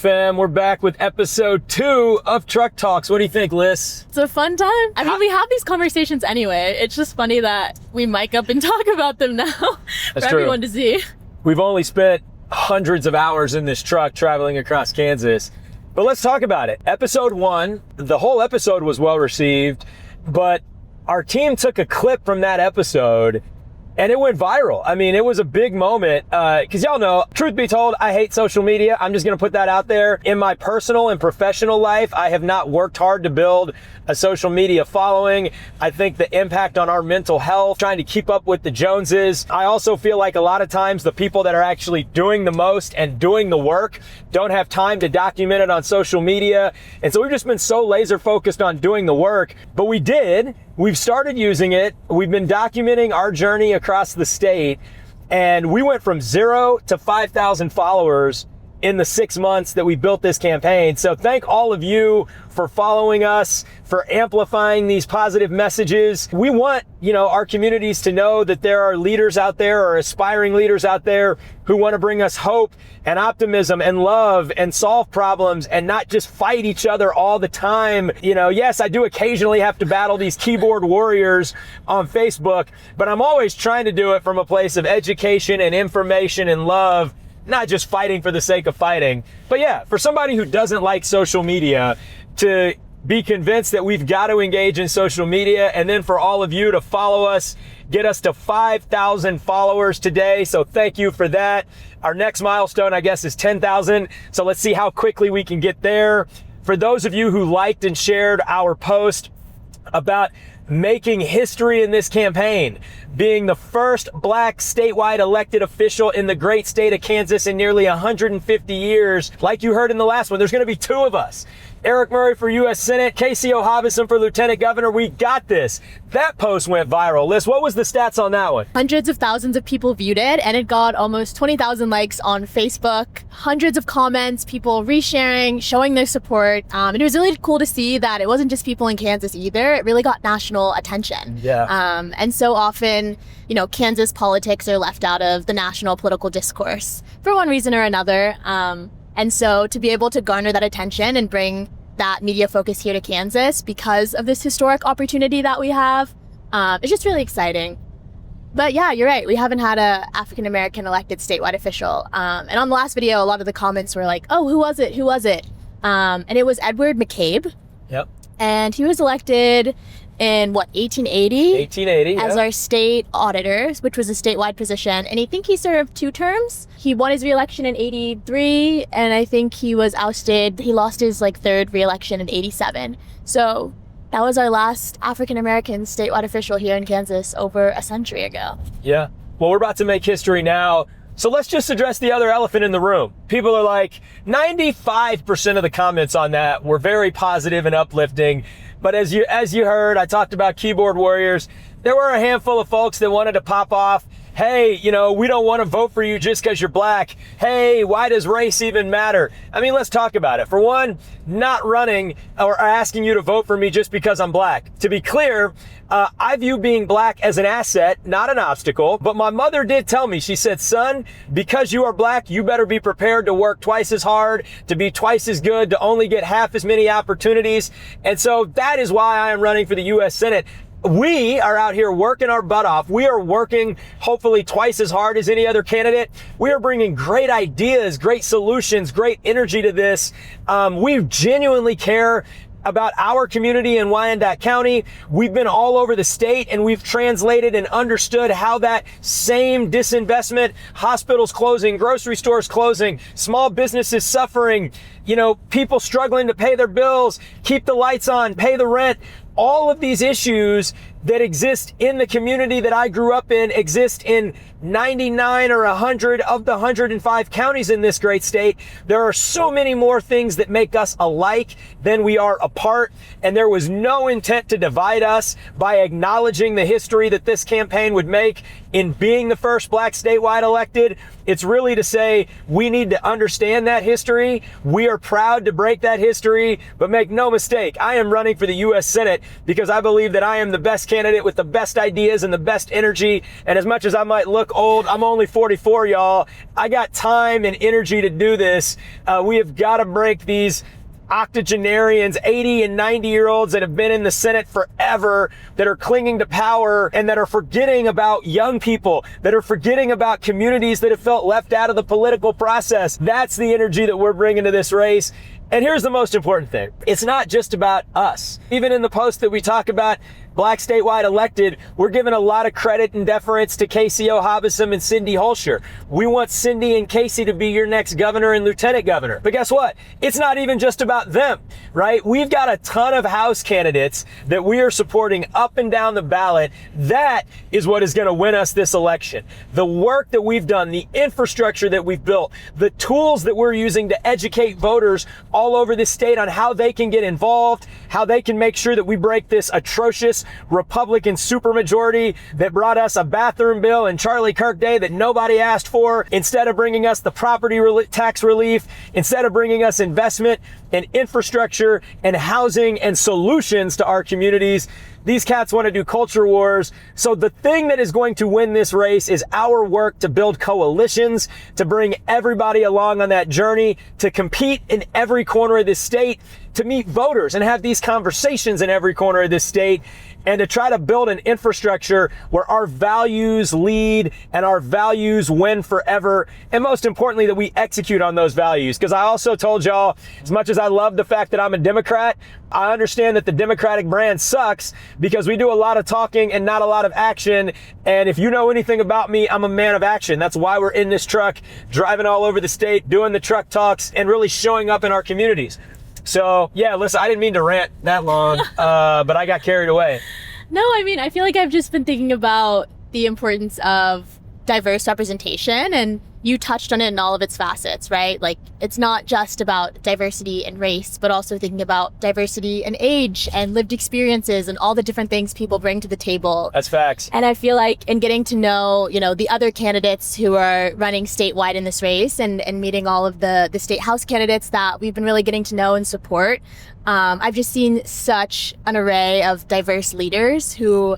Fam, we're back with episode 2 of Truck Talks. What do you think, Liz? It's a fun time. I mean, we have these conversations anyway. It's just funny that we mic up and talk about them now for everyone to see. We've only spent hundreds of hours in this truck traveling across Kansas, but let's talk about it. Episode 1, the whole episode was well received, but our team took a clip from that episode and it went viral. I mean, it was a big moment, because y'all know, truth be told, I hate social media. I'm just gonna put that out there. In my personal and professional life, I have not worked hard to build a social media following. I think the impact on our mental health, trying to keep up with the Joneses. I also feel like a lot of times the people that are actually doing the most and doing the work don't have time to document it on social media. And so we've just been so laser focused on doing the work, but we did. We've started using it. We've been documenting our journey across the state, and we went from 0 to 5,000 followers in the 6 months that we built this campaign. So thank all of you for following us, for amplifying these positive messages. We want, our communities to know that there are leaders out there, or aspiring leaders out there, who want to bring us hope and optimism and love and solve problems and not just fight each other all the time. Yes, I do occasionally have to battle these keyboard warriors on Facebook, but I'm always trying to do it from a place of education and information and love, not just fighting for the sake of fighting. But yeah, for somebody who doesn't like social media to be convinced that we've got to engage in social media, and then for all of you to follow us, get us to 5,000 followers today. So thank you for that. Our next milestone, I guess, is 10,000. So let's see how quickly we can get there. For those of you who liked and shared our post about making history in this campaign, being the first Black statewide elected official in the great state of Kansas in nearly 150 years. Like you heard in the last one, there's going to be 2 of us. Erik Murray for U.S. Senate, KCO Hobson for Lieutenant Governor. We got this. That post went viral. Liz, what was the stats on that one? Hundreds of thousands of people viewed it, and it got almost 20,000 likes on Facebook, hundreds of comments, people resharing, showing their support. And it was really cool to see that it wasn't just people in Kansas either. It really got national attention. Yeah. And so often, Kansas politics are left out of the national political discourse for one reason or another. And so to be able to garner that attention and bring that media focus here to Kansas because of this historic opportunity that we have, it's just really exciting. But yeah, you're right. We haven't had a African-American elected statewide official. And on the last video, a lot of the comments were like, oh, who was it? Who was it? And it was Edward McCabe. Yep. And he was elected in 1880? 1880, as our state auditor, which was a statewide position. And I think he served 2 terms. He won his re-election in 83, and I think he was ousted. He lost his 3rd re-election in 87. So that was our last African-American statewide official here in Kansas over a century ago. Yeah. Well, we're about to make history now. So let's just address the other elephant in the room. People are like, 95% of the comments on that were very positive and uplifting. But as you heard, I talked about keyboard warriors. There were a handful of folks that wanted to pop off. Hey, we don't want to vote for you just because you're Black. Hey, why does race even matter? I mean, let's talk about it. For one, not running or asking you to vote for me just because I'm Black. To be clear, I view being Black as an asset, not an obstacle. But my mother did tell me, she said, son, because you are Black, you better be prepared to work twice as hard, to be twice as good, to only get half as many opportunities. And so that is why I am running for the U.S. Senate. We are out here working our butt off. We are working hopefully twice as hard as any other candidate. We are bringing great ideas, great solutions, great energy to this. We genuinely care about our community in Wyandotte County. We've been all over the state, and we've translated and understood how that same disinvestment, hospitals closing, grocery stores closing, small businesses suffering, people struggling to pay their bills, keep the lights on, pay the rent. All of these issues that exist in the community that I grew up in exist in 99 or 100 of the 105 counties in this great state. There are so many more things that make us alike than we are apart, and there was no intent to divide us by acknowledging the history that this campaign would make. in being the first black statewide elected. It's really to say we need to understand that history. We are proud to break that history, but make no mistake, I am running for the U.S. Senate because I believe that I am the best candidate with the best ideas and the best energy. And as much as I might look old, I'm only 44, y'all. I got time and energy to do this. We have got to break these octogenarians, 80 and 90-year-olds that have been in the Senate forever, that are clinging to power and that are forgetting about young people, that are forgetting about communities that have felt left out of the political process. That's the energy that we're bringing to this race. And here's the most important thing. It's not just about us. Even in the post that we talk about black statewide elected, we're giving a lot of credit and deference to Casey Hobson and Cindy Holscher. We want Cindy and Casey to be your next governor and lieutenant governor. But guess what? It's not even just about them, right? We've got a ton of House candidates that we are supporting up and down the ballot. That is what is going to win us this election. The work that we've done, the infrastructure that we've built, the tools that we're using to educate voters all over this state on how they can get involved, how they can make sure that we break this atrocious Republican supermajority that brought us a bathroom bill and Charlie Kirk Day that nobody asked for, instead of bringing us the property tax relief, instead of bringing us investment and infrastructure and housing and solutions to our communities. These cats want to do culture wars. So the thing that is going to win this race is our work to build coalitions, to bring everybody along on that journey, to compete in every corner of this state, to meet voters and have these conversations in every corner of this state, and to try to build an infrastructure where our values lead and our values win forever. And most importantly, that we execute on those values. Because I also told y'all, as much as I love the fact that I'm a Democrat, I understand that the Democratic brand sucks because we do a lot of talking and not a lot of action. And if you know anything about me, I'm a man of action. That's why we're in this truck, driving all over the state, doing the truck talks, and really showing up in our communities. So yeah, listen, I didn't mean to rant that long, but I got carried away. No, I mean, I feel like I've just been thinking about the importance of diverse representation, and you touched on it in all of its facets, right? Like, it's not just about diversity and race, but also thinking about diversity and age and lived experiences and all the different things people bring to the table. That's facts. And I feel like in getting to know, the other candidates who are running statewide in this race and meeting all of the state house candidates that we've been really getting to know and support, I've just seen such an array of diverse leaders who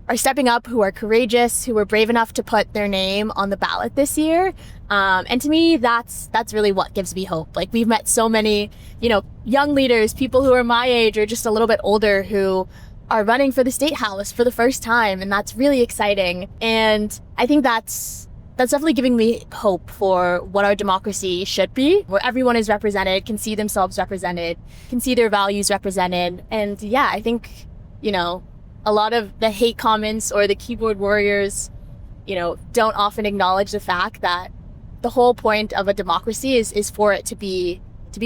are stepping up, who are courageous, who were brave enough to put their name on the ballot this year. And to me, that's really what gives me hope. Like, we've met so many, young leaders, people who are my age or just a little bit older, who are running for the state house for the first time. And that's really exciting. And I think that's definitely giving me hope for what our democracy should be, where everyone is represented, can see themselves represented, can see their values represented. And yeah, I think, a lot of the hate comments or the keyboard warriors, don't often acknowledge the fact that the whole point of a democracy is for it to be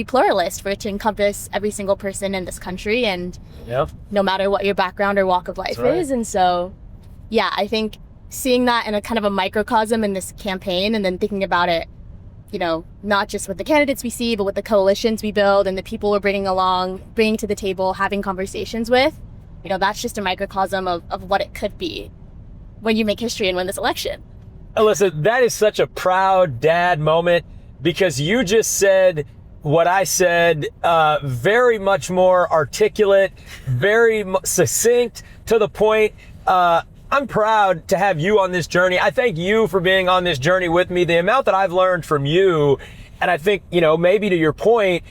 pluralist, for it to encompass every single person in this country, and no matter what your background or walk of life is. And so, yeah, I think seeing that in a kind of a microcosm in this campaign, and then thinking about it, not just with the candidates we see, but with the coalitions we build and the people we're bringing to the table, having conversations with, that's just a microcosm of what it could be when you make history and win this election. Alyssa, that is such a proud dad moment, because you just said what I said, very much more articulate, very succinct, to the point. I'm proud to have you on this journey. I thank you for being on this journey with me. The amount that I've learned from you, and I think, maybe to your point,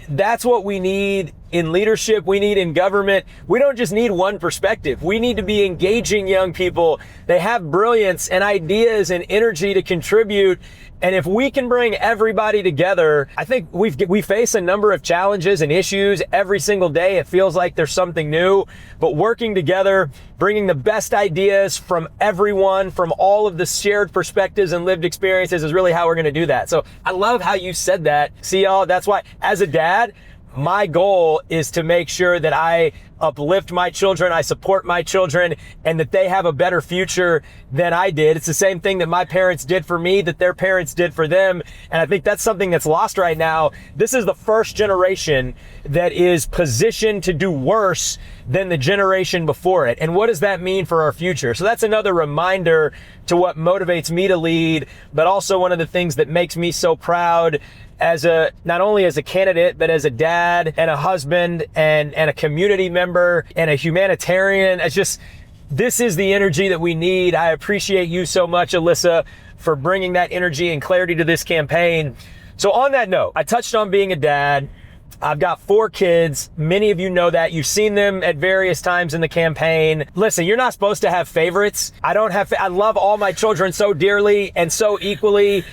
that's what we need in leadership, we need in government. We don't just need one perspective. We need to be engaging young people. They have brilliance and ideas and energy to contribute. And if we can bring everybody together, I think we face a number of challenges and issues every single day. It feels like there's something new, but working together, bringing the best ideas from everyone, from all of the shared perspectives and lived experiences, is really how we're going to do that. So I love how you said that. See, y'all, that's why, as a dad, my goal is to make sure that I uplift my children, I support my children, and that they have a better future than I did. It's the same thing that my parents did for me, that their parents did for them. And I think that's something that's lost right now. This is the first generation that is positioned to do worse than the generation before it. And what does that mean for our future? So that's another reminder to what motivates me to lead, but also one of the things that makes me so proud as not only as a candidate, but as a dad and a husband and a community member and a humanitarian. This is the energy that we need. I appreciate you so much, Alyssa, for bringing that energy and clarity to this campaign. So on that note, I touched on being a dad. I've got 4 kids. Many of you know that. You've seen them at various times in the campaign. Listen, you're not supposed to have favorites. I love all my children so dearly and so equally.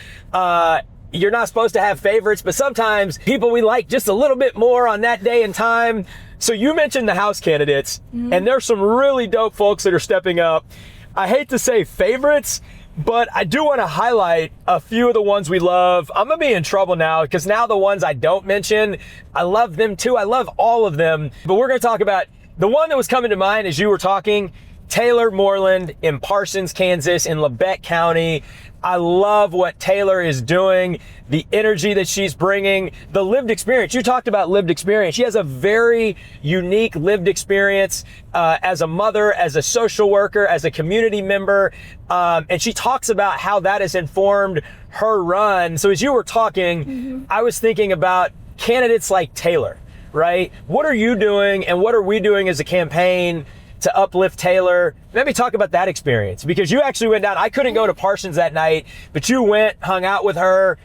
You're not supposed to have favorites, but sometimes people we like just a little bit more on that day and time. So you mentioned the House candidates, and there's some really dope folks that are stepping up. I hate to say favorites, but I do want to highlight a few of the ones we love. I'm going to be in trouble now because now the ones I don't mention, I love them too. I love all of them, but we're going to talk about the one that was coming to mind as you were talking, Taylor Moreland in Parsons, Kansas, in Labette County. I love what Taylor is doing, the energy that she's bringing, the lived experience. You talked about lived experience. She has a very unique lived experience as a mother, as a social worker, as a community member. And she talks about how that has informed her run. So as you were talking, I was thinking about candidates like Taylor, right? What are you doing and what are we doing as a campaign to uplift Taylor? Maybe talk about that experience, because you actually went down. I couldn't go to Parsons that night, but you went, hung out with her.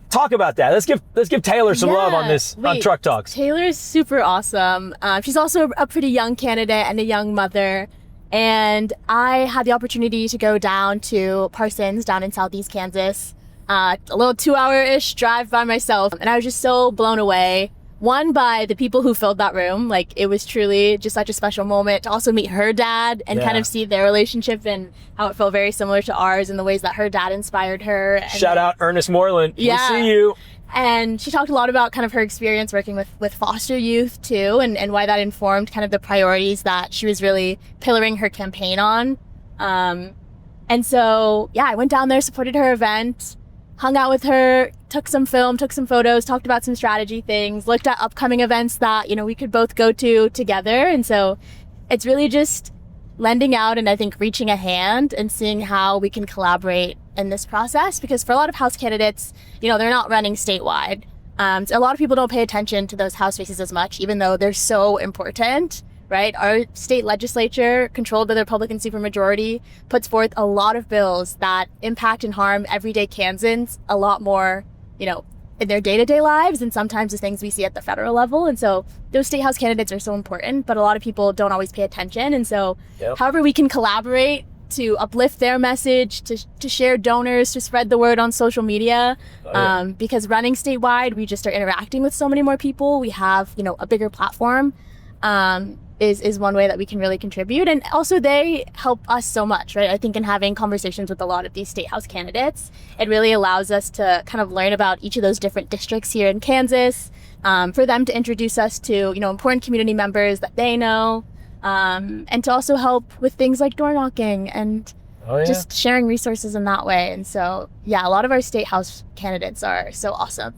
Talk about that. Let's give Taylor some love on this, on Truck Talks. Taylor is super awesome. She's also a pretty young candidate and a young mother. And I had the opportunity to go down to Parsons down in Southeast Kansas, a little 2-hour-ish drive by myself. And I was just so blown away. One, by the people who filled that room. Like, it was truly just such a special moment to also meet her dad and kind of see their relationship and how it felt very similar to ours in the ways that her dad inspired her. And shout out Ernest Moreland. Yeah. We see you. And she talked a lot about kind of her experience working with foster youth too, and why that informed kind of the priorities that she was really pillaring her campaign on. And so, yeah, I went down there, supported her event, hung out with her, took some film, took some photos, talked about some strategy things, looked at upcoming events that, we could both go to together. And so it's really just lending out and I think reaching a hand and seeing how we can collaborate in this process. Because for a lot of House candidates, they're not running statewide. So a lot of people don't pay attention to those House races as much, even though they're so important. Right? Our state legislature, controlled by the Republican supermajority, puts forth a lot of bills that impact and harm everyday Kansans a lot more, in their day-to-day lives and sometimes the things we see at the federal level. And so those state House candidates are so important, but a lot of people don't always pay attention. And so however we can collaborate to uplift their message, to share donors, to spread the word on social media, because running statewide, we just are interacting with so many more people. We have, a bigger platform. Is one way that we can really contribute. And also they help us so much, right? I think in having conversations with a lot of these state House candidates, it really allows us to kind of learn about each of those different districts here in Kansas, for them to introduce us to, important community members that they know, and to also help with things like door knocking and just sharing resources in that way. And so, yeah, a lot of our state House candidates are so awesome.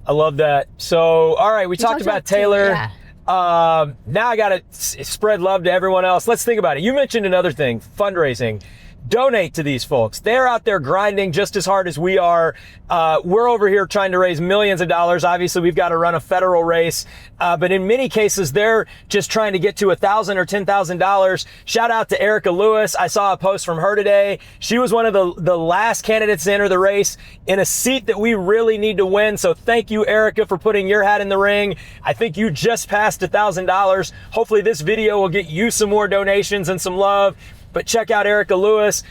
I love that. So, all right, we talked about Taylor. Now I gotta spread love to everyone else. Let's think about it. You mentioned another thing, fundraising. Donate to these folks. They're out there grinding just as hard as we are. We're over here trying to raise millions of dollars. Obviously, we've got to run a federal race. But in many cases, they're just trying to get to $1,000 or $10,000. Shout out to Erica Lewis. I saw a post from her today. She was one of the last candidates to enter the race in a seat that we really need to win. So thank you, Erica, for putting your hat in the ring. I think you just passed $1,000. Hopefully this video will get you some more donations and some love. But check out Erica Lewis.